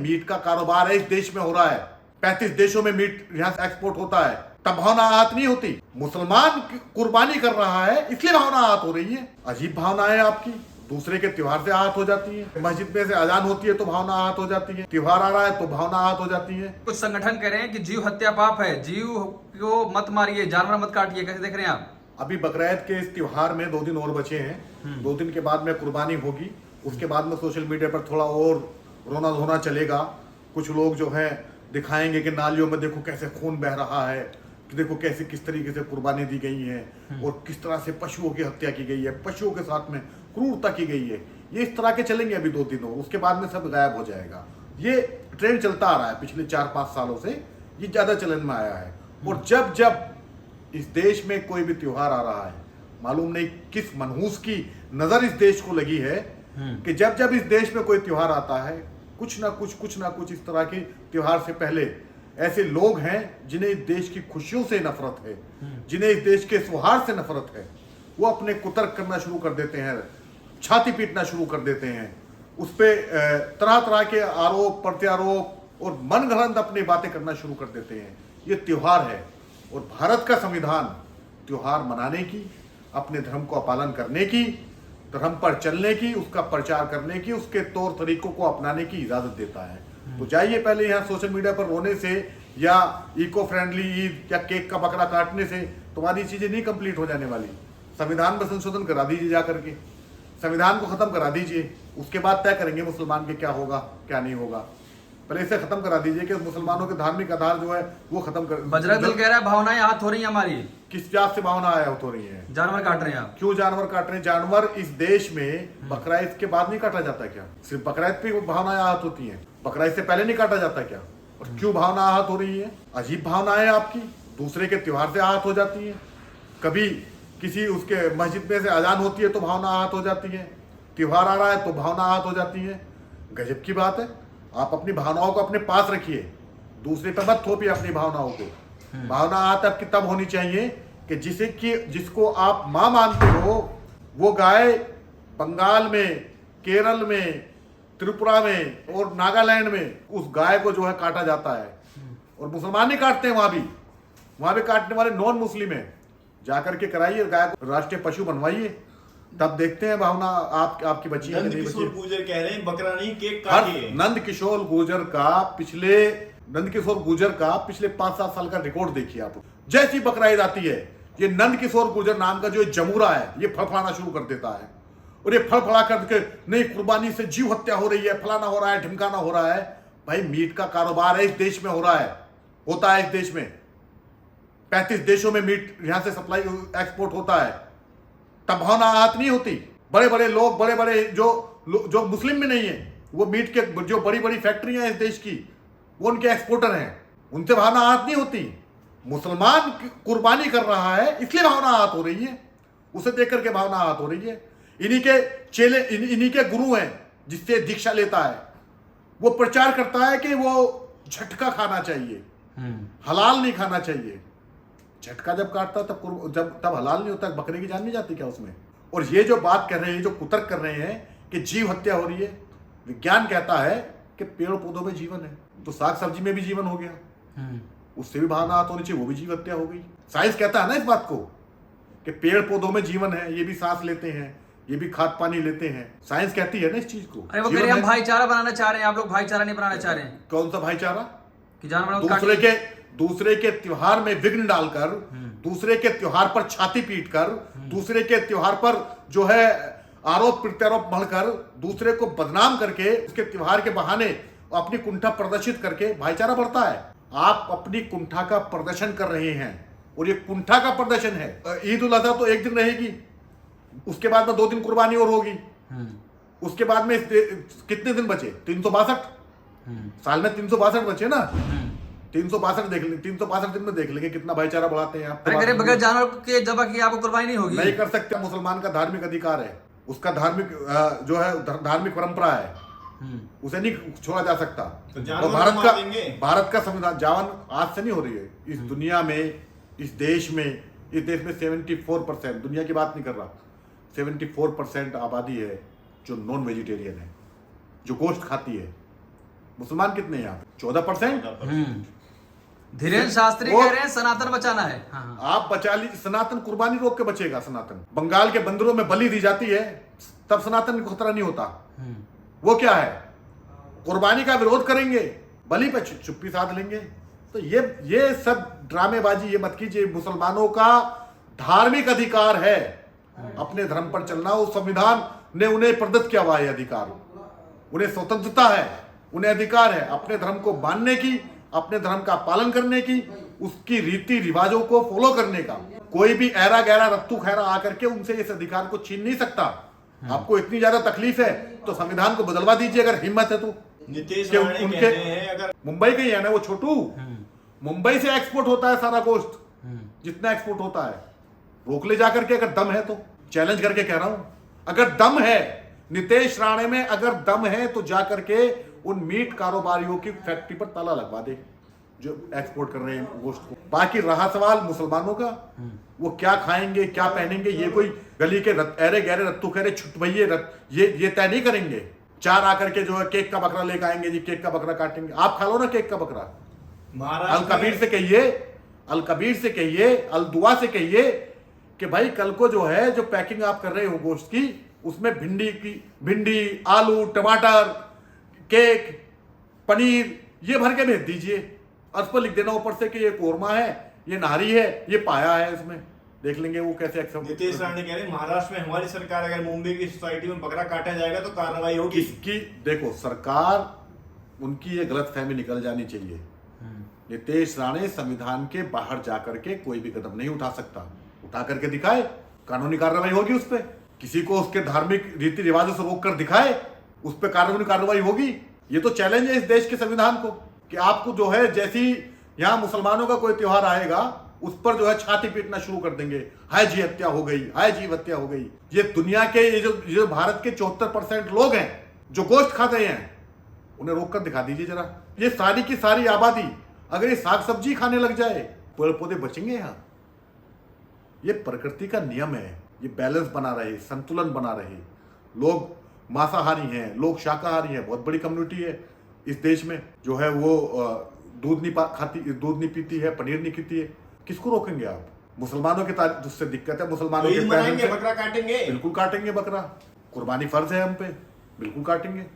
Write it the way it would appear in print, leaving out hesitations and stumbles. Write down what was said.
Meet का कारोबार है इस देश में हो रहा है। 35 देशों में मीट यहाँ से एक्सपोर्ट होता है, तब भावना आहत नहीं होती। मुसलमान कुर्बानी कर रहा है इसलिए भावना आहत हो रही है। अजीब भावना है आपकी, दूसरे के त्योहार से आहत हो जाती है। मस्जिद में से अजान होती है तो भावना आहत हो जाती है, त्योहार आ रहा है तो भावना आहत हो जाती है। कुछ संगठन कह रहे हैं कि जीव हत्या पाप है, जीव को मत मारिए, जानवर मत काटिए। कैसे देख रहे हैं आप? अभी बकरीद के इस त्योहार में 2 दिन और बचे हैं। 2 दिन के बाद में कुर्बानी होगी, उसके बाद में सोशल मीडिया पर थोड़ा और रोना धोना चलेगा। कुछ लोग जो है दिखाएंगे कि नालियों में देखो कैसे खून बह रहा है, कि देखो कैसे किस तरीके से कुर्बानी दी गई है और किस तरह से पशुओं की हत्या की गई है, पशुओं के साथ में क्रूरता की गई है। ये इस तरह के चलेंगे अभी 2 दिन और उसके बाद में सब गायब हो जाएगा। ये ट्रेंड चलता आ रहा है पिछले 4-5 सालों से, ये ज्यादा चलन में आया है। और जब जब इस देश में कोई भी त्योहार आ रहा है, मालूम नहीं किस मनहूस की नजर इस देश को लगी है कि जब जब इस देश में कोई त्योहार आता है, कुछ ना कुछ इस तरह के त्योहार से पहले ऐसे लोग हैं जिन्हें इस देश की खुशियों से नफरत है, जिन्हें इस देश के सौहार्द से नफरत है, वो अपने कुतर्क करना शुरू कर देते हैं, छाती पीटना शुरू कर देते हैं, उस पर तरह तरह के आरोप प्रत्यारोप और मन घड़ंत अपनी बातें करना शुरू कर देते हैं। ये त्योहार है और भारत का संविधान त्योहार मनाने की, अपने धर्म का पालन करने की, धर्म पर चलने की, उसका प्रचार करने की, उसके तौर तरीकों को अपनाने की इजाजत देता है। तो जाइए पहले यहाँ सोशल मीडिया पर रोने से या इको फ्रेंडली ईद या केक का बकरा काटने से तुम्हारी चीजें नहीं कंप्लीट हो जाने वाली। संविधान में संशोधन करा दीजिए, जा करके संविधान को खत्म करा दीजिए, उसके बाद तय करेंगे मुसलमान के क्या होगा क्या नहीं होगा। पहले इसे खत्म करा दीजिए कि मुसलमानों के धार्मिक आधार जो है वो खत्म कर। बजरंग दल कह रहा है भावनाएं आहत हो रही हैं हमारी। किस जात से भावना आया हो रही है? जानवर काट रहे हैं आप। क्यों जानवर काट रहे हैं? जानवर इस देश में बकरीद के बाद नहीं काटा जाता क्या? सिर्फ बकरीद पे भावनाएं आहत होती हैं, बकरीद से पहले नहीं काटा जाता क्या? और क्यों भावना आहत हो रही है? अजीब भावना है आपकी, दूसरे के त्योहार से आहत हो जाती है। कभी किसी उसके मस्जिद में से अजान होती है तो भावना आहत हो जाती है, त्योहार आ रहा है तो भावना आहत हो जाती है। गजब की बात है। आप अपनी भावनाओं को अपने पास रखिए, दूसरे पर मत थोपिए अपनी भावनाओं को। भावना आहत आपकी तब होनी चाहिए कि जिसको आप मां मानते हो वो गाय बंगाल में, केरल में, त्रिपुरा में और नागालैंड में उस गाय को जो है काटा जाता है। और मुसलमान नहीं काटते हैं, वहां भी काटने वाले नॉन मुस्लिम है। जाकर के कराइए, गाय को राष्ट्रीय पशु बनवाइए, तब देखते हैं भावना आपकी बची है। नंद किशोर गुर्जर कह रहे हैं बकरा नहीं केक काटिए। नंद किशोर गुर्जर का पिछले 5-7 साल का रिकॉर्ड देखिए आप। जैसी बकरीद आती है, ये नंद किशोर गुर्जर नाम का जो जमूरा है ये फड़फड़ाना शुरू कर देता है और ये फड़फड़ा करके नहीं कुर्बानी से जीव हत्या हो रही है, फलाना हो रहा है, ढिमकाना हो रहा है। भाई मीट का कारोबार है इस देश में हो रहा है, होता है इस देश में। 35 देशों में मीट यहां से सप्लाई एक्सपोर्ट होता है, तब भावना आहत नहीं होती। बड़े बड़े लोग, बड़े बड़े जो मुस्लिम में नहीं है, वो मीट के जो बड़ी बड़ी फैक्ट्रियां हैं इस देश की, वो उनके एक्सपोर्टर हैं, उनसे भावना आहत नहीं होती। मुसलमान कुर्बानी कर रहा है इसलिए भावना आहत हो रही है, उसे देख करके भावना आहत हो रही है। इन्हीं के चेले, इन्हीं के गुरु हैं जिससे दीक्षा लेता है, वो प्रचार करता है कि वो झटका खाना चाहिए, हलाल नहीं खाना चाहिए। झटका जब काटता तब हलाल नहीं होता, बकरे की जान नहीं जाती क्या उसमें? और ये जो बात कर रहे हैं, जो कुतर्क कर रहे हैं कि जीव हत्या हो रही है, विज्ञान कहता है कि पेड़ पौधों में जीवन है, तो साग सब्जी में भी जीवन हो गया, उससे भी भावना आहत होनी चाहिए, वो भी जीव हत्या हो गई। साइंस कहता है ना इस बात को कि पेड़ पौधों में जीवन है, ये भी सांस लेते हैं, ये भी खाद पानी लेते हैं। साइंस कहती है ना इस चीज को। अरे वो कह रहे हैं हम भाईचारा बनाना चाह रहे हैं, आप लोग भाईचारा नहीं बनाना चाह रहे हैं। कौन सा भाईचारा? कि जानवर दूसरे के त्योहार में विघ्न डालकर, दूसरे के त्योहार पर छाती पीटकर, दूसरे के त्योहार पर जो है आरोप प्रत्यारोप बढ़कर, दूसरे को बदनाम करके, उसके त्योहार के बहाने अपनी कुंठा प्रदर्शित करके भाईचारा बढ़ता है। आप अपनी कुंठा का प्रदर्शन कर रहे हैं और ये कुंठा का प्रदर्शन है। ईद उल अजहा तो एक दिन रहेगी, उसके बाद में 2 दिन कुर्बानी और होगी, उसके बाद में कितने दिन बचे? 362 साल में 362 बचे ना। 362 देख लेंगे, 362 दिन में देख लेंगे कितना भाईचारा बढ़ाते हैं आप। अरे बगैर जानवर के जबा की आपको कुर्बानी नहीं होगी? नहीं कर सकते। मुसलमान का धार्मिक अधिकार है, उसका धार्मिक जो है धार्मिक परंपरा है, उसे नहीं छोड़ा जा सकता। तो और भारत का संविधान जावन आज से नहीं हो रही है। इस दुनिया में, इस देश में 74%, दुनिया की बात नहीं कर रहा, 74% आबादी है जो नॉन वेजिटेरियन है, जो गोश्त खाती है। मुसलमान कितने हैं यहाँ पे? 14%। धीरेन्द्र शास्त्री वो- कह रहे हैं सनातन बचाना है। हाँ, हाँ। आप बचा लीजिए, सनातन कुर्बानी रोक के बचेगा। सनातन बंगाल के बंदरों में बलि दी जाती है, तब सनातन को खतरा नहीं होता। वो क्या है, कुर्बानी का विरोध करेंगे, बलि पे चुप्पी साध लेंगे। तो ये सब ड्रामेबाजी ये मत कीजिए। मुसलमानों का धार्मिक अधिकार है अपने धर्म पर चलना। उस संविधान ने उन्हें प्रदत्त किया हुआ है अधिकार, उन्हें स्वतंत्रता है, उन्हें अधिकार है अपने धर्म को मानने की, अपने धर्म का पालन करने की, उसकी रीति रिवाजों को फॉलो करने का। कोई भी ऐरा गहरा रत्तू खैरा आकर के उनसे इस अधिकार को छीन नहीं सकता। आपको इतनी ज्यादा तकलीफ है तो संविधान को बदलवा दीजिए अगर हिम्मत है तो। नीतीश कि राणे उनके कहते हैं अगर मुंबई के ही है ना वो छोटू, मुंबई से एक्सपोर्ट होता है सारा गोश्त, जितना एक्सपोर्ट होता है। रोक ले जाकर के अगर दम है तो, चैलेंज करके कह रहा हूं, अगर दम है नीतीश राणे में, अगर दम है तो जाकर के उन मीट कारोबारियों की फैक्ट्री पर ताला लगवा दे जो एक्सपोर्ट कर रहे हैं गोश्त को। बाकी रहा सवाल मुसलमानों का, वो क्या खाएंगे क्या पहनेंगे, ये कोई गली के ऐरे गहरे रत्तू खैरे छुट भैये ये तय नहीं करेंगे। चार आकर के जो है केक का बकरा लेकर आएंगे, जी केक का बकरा काटेंगे। आप खा लो ना केक का बकरा। अल कबीर से कहिए, अल कबीर से कहिए, अल दुआ से कहिए कि भाई कल को जो है जो पैकिंग आप कर रहे हो गोश्त की, उसमें भिंडी आलू टमाटर केक पनीर ये भर के भेज दीजिए, और उस पर लिख देना ऊपर से कि ये कोरमा है, ये नारी है, ये पाया है, इसमें देख लेंगे वो कैसे एक्सेप्ट। नीतीश राणे कह रहे हैं महाराष्ट्र में हमारी सरकार अगर मुंबई की सोसाइटी में बकरा काटा जाएगा तो कार्रवाई होगी। इसकी देखो सरकार उनकी ये गलतफहमी निकल जानी चाहिए। नीतीश राणे संविधान के बाहर जाकर के कोई भी कदम नहीं उठा सकता, उठा करके दिखाए, कानूनी कार्रवाई होगी उस पर। किसी को उसके धार्मिक रीति रिवाजों से रोक कर दिखाए, उस पर कानूनी कार्रवाई होगी। ये तो चैलेंज है इस देश के संविधान को कि आपको जो है जैसी यहाँ मुसलमानों का कोई त्योहार आएगा उस पर जो है छाती पीटना शुरू कर देंगे, हाय जी हत्या हो गई, हाय जी हत्या हो गई। ये दुनिया के ये जो भारत के 74% लोग हैं जो गोश्त खाते हैं, उन्हें रोक कर दिखा दीजिए जरा। ये सारी की सारी आबादी अगर ये साग सब्जी खाने लग जाए, पेड़ पौधे बचेंगे यहाँ। ये प्रकृति का नियम है, ये बैलेंस बना रहे, संतुलन बना रहे। लोग मांसाहारी हैं, लोग शाकाहारी हैं, बहुत बड़ी कम्युनिटी है इस देश में जो है वो दूध नहीं खाती, दूध नहीं पीती है, पनीर नहीं खाती है। किसको रोकेंगे आप? मुसलमानों के जिससे दिक्कत है, मुसलमानों के मनाएंगे, बकरा काटेंगे, बिल्कुल काटेंगे बकरा। कुर्बानी फर्ज है हम पे, बिल्कुल काटेंगे।